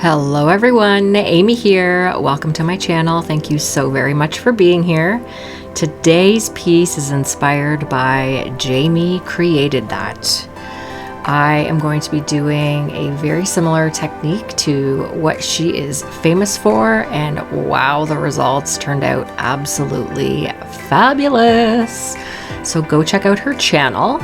Hello everyone, Amy here. Welcome to my channel. Thank you so very much for being here. Today's piece is inspired by Jamie Created That. I am going to be doing a very similar technique to what she is famous for, and wow, the results turned out absolutely fabulous. So go check out her channel.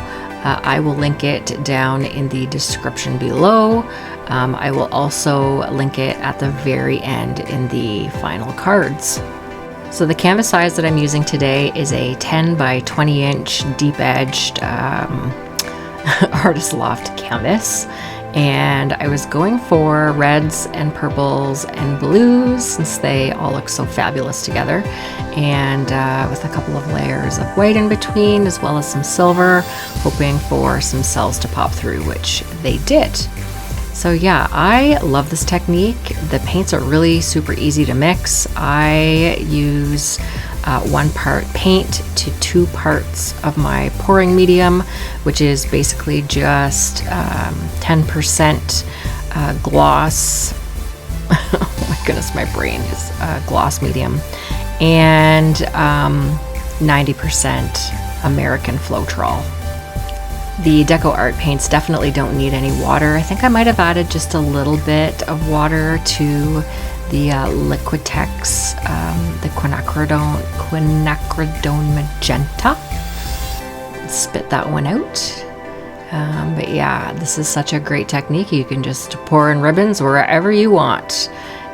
I will link it down in the description below. I will also link it at the very end in the final cards. So the canvas size that I'm using today is a 10 by 20 inch deep edged Artist Loft canvas. And I was going for reds and purples and blues since they all look so fabulous together, and with a couple of layers of white in between, as well as some silver, hoping for some cells to pop through, which they did. So yeah, I love this technique. The paints are really super easy to mix. I use 1 part paint to 2 parts of my pouring medium, which is basically just 10% gloss. Oh my goodness, my brain is gloss medium, and 90% American floetrol. The DecoArt paints definitely don't need any water. I think I might have added just a little bit of water to the Liquitex, the Quinacridone Magenta. Spit that one out. But yeah, this is such a great technique. You can just pour in ribbons wherever you want.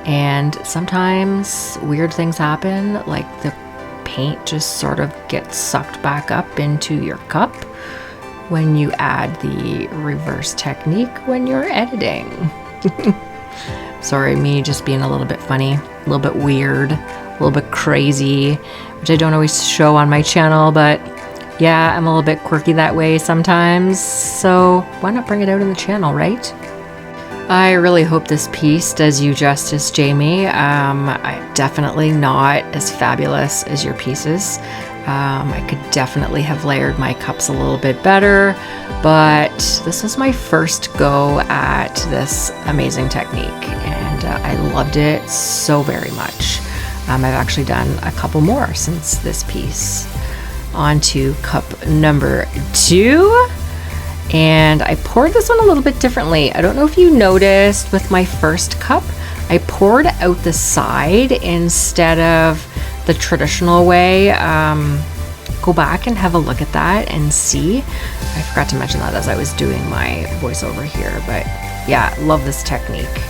And sometimes weird things happen, like the paint just sort of gets sucked back up into your cup when you add the reverse technique when you're editing. Sorry, me just being a little bit funny, a little bit weird, a little bit crazy, which I don't always show on my channel, but yeah, I'm a little bit quirky that way sometimes, so why not bring it out in the channel, right? I really hope this piece does you justice, Jamie. I'm definitely not as fabulous as your pieces. I could definitely have layered my cups a little bit better, but this was my first go at this amazing technique, and I loved it so very much. I've actually done a couple more since this piece. On to cup number 2, and I poured this one a little bit differently. I don't know if you noticed with my first cup, I poured out the side instead of the traditional way. Go back and have a look at that and see. I forgot to mention that as I was doing my voiceover here, but yeah, love this technique.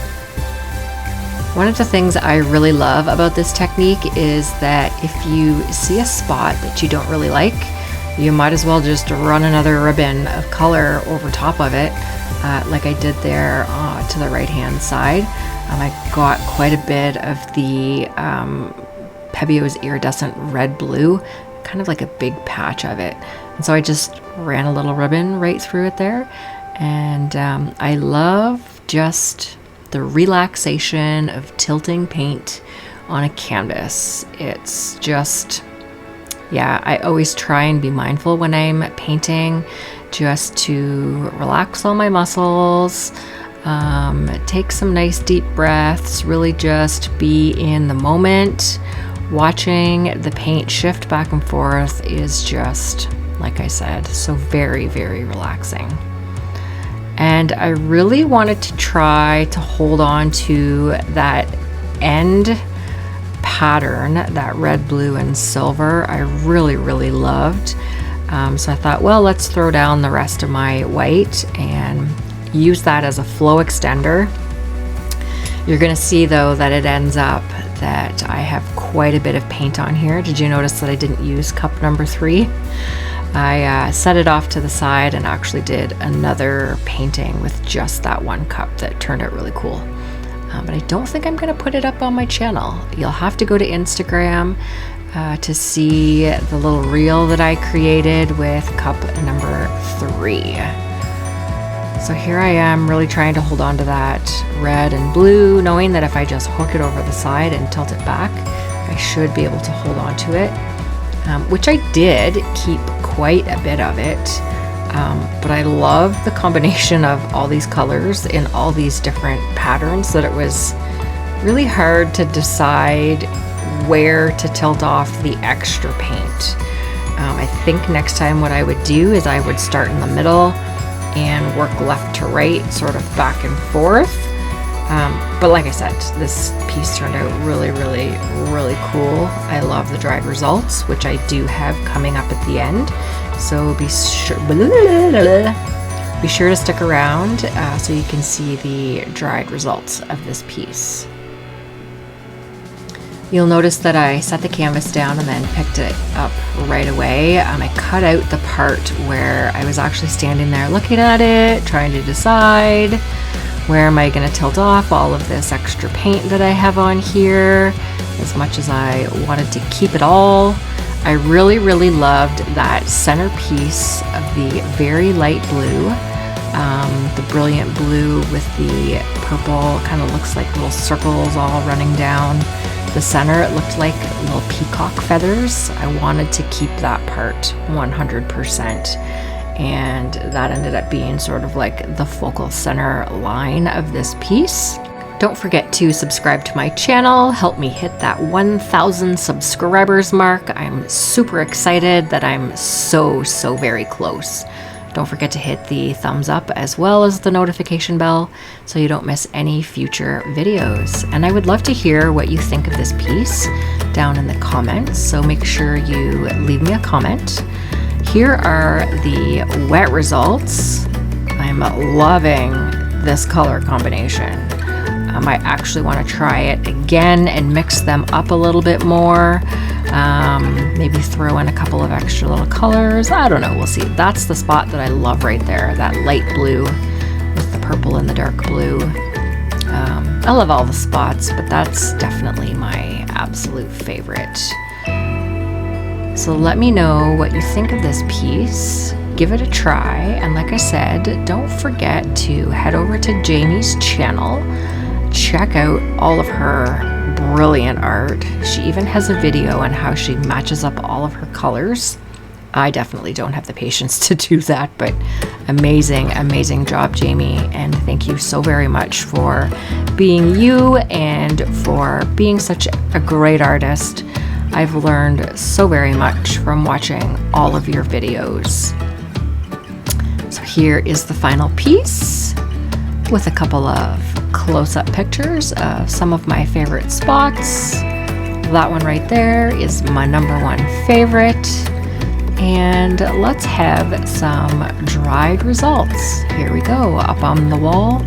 One of the things I really love about this technique is that if you see a spot that you don't really like, you might as well just run another ribbon of color over top of it, like I did there to the right hand side. I got quite a bit of the Pebeo's Iridescent red blue, kind of like a big patch of it, and so I just ran a little ribbon right through it there. And I love just the relaxation of tilting paint on a canvas. It's just, yeah, I always try and be mindful when I'm painting, just to relax all my muscles, take some nice deep breaths, really just be in the moment. Watching the paint shift back and forth is just, like I said, so very, very relaxing. And I really wanted to try to hold on to that end pattern, that red, blue, and silver. I really, really loved. So I thought, well, let's throw down the rest of my white and use that as a flow extender. You're gonna see though that it ends up that I have quite a bit of paint on here. Did you notice that I didn't use cup number 3? I set it off to the side and actually did another painting with just that one cup that turned out really cool. But I don't think I'm going to put it up on my channel. You'll have to go to Instagram to see the little reel that I created with cup number 3. So here I am really trying to hold on to that red and blue, knowing that if I just hook it over the side and tilt it back, I should be able to hold on to it, which I did keep quite a bit of it. But I love the combination of all these colors in all these different patterns that it was really hard to decide where to tilt off the extra paint. I think next time what I would do is I would start in the middle and work left to right, sort of back and forth. But like I said, this piece turned out really, really, really cool. I love the dried results, which I do have coming up at the end. So be sure to stick around so you can see the dried results of this piece. You'll notice that I set the canvas down and then picked it up right away. I cut out the part where I was actually standing there looking at it, trying to decide where am I going to tilt off all of this extra paint that I have on here, as much as I wanted to keep it all. I really, really loved that center piece of the very light blue, the brilliant blue with the purple, kind of looks like little circles all running down the center. It looked like little peacock feathers. I wanted to keep that part 100%, and that ended up being sort of like the focal center line of this piece. Don't forget to subscribe to my channel, help me hit that 1,000 subscribers mark. I'm super excited that I'm so very close. Don't forget to hit the thumbs up as well as the notification bell so you don't miss any future videos. And I would love to hear what you think of this piece down in the comments, so make sure you leave me a comment. Here are the wet results. I'm loving this color combination. I actually want to try it again and mix them up a little bit more. Maybe throw in a couple of extra little colors. I don't know, we'll see. That's the spot that I love right there, that light blue with the purple and the dark blue. I love all the spots, but that's definitely my absolute favorite. So let me know what you think of this piece. Give it a try, and like I said, don't forget to head over to Jamie's channel. Check out all of her brilliant art. She even has a video on how she matches up all of her colors. I definitely don't have the patience to do that, but amazing job, Jamie, and thank you so very much for being you and for being such a great artist. I've learned so very much from watching all of your videos. So here is the final piece with a couple of close-up pictures of some of my favorite spots. That one right there is my #1 favorite. And let's have some dried results. Here we go, up on the wall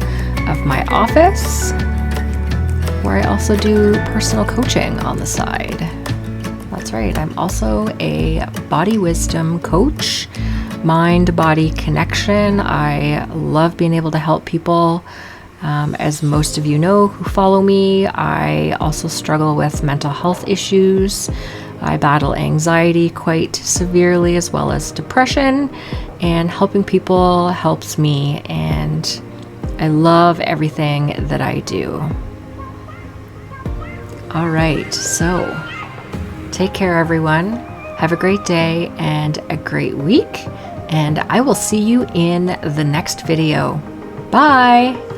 of my office, where I also do personal coaching on the side. That's right, I'm also a body wisdom coach, mind-body connection. I love being able to help people. As most of you know who follow me, I also struggle with mental health issues. I battle anxiety quite severely, as well as depression, and helping people helps me, and I love everything that I do. All right, so take care, everyone. Have a great day and a great week, and I will see you in the next video. Bye!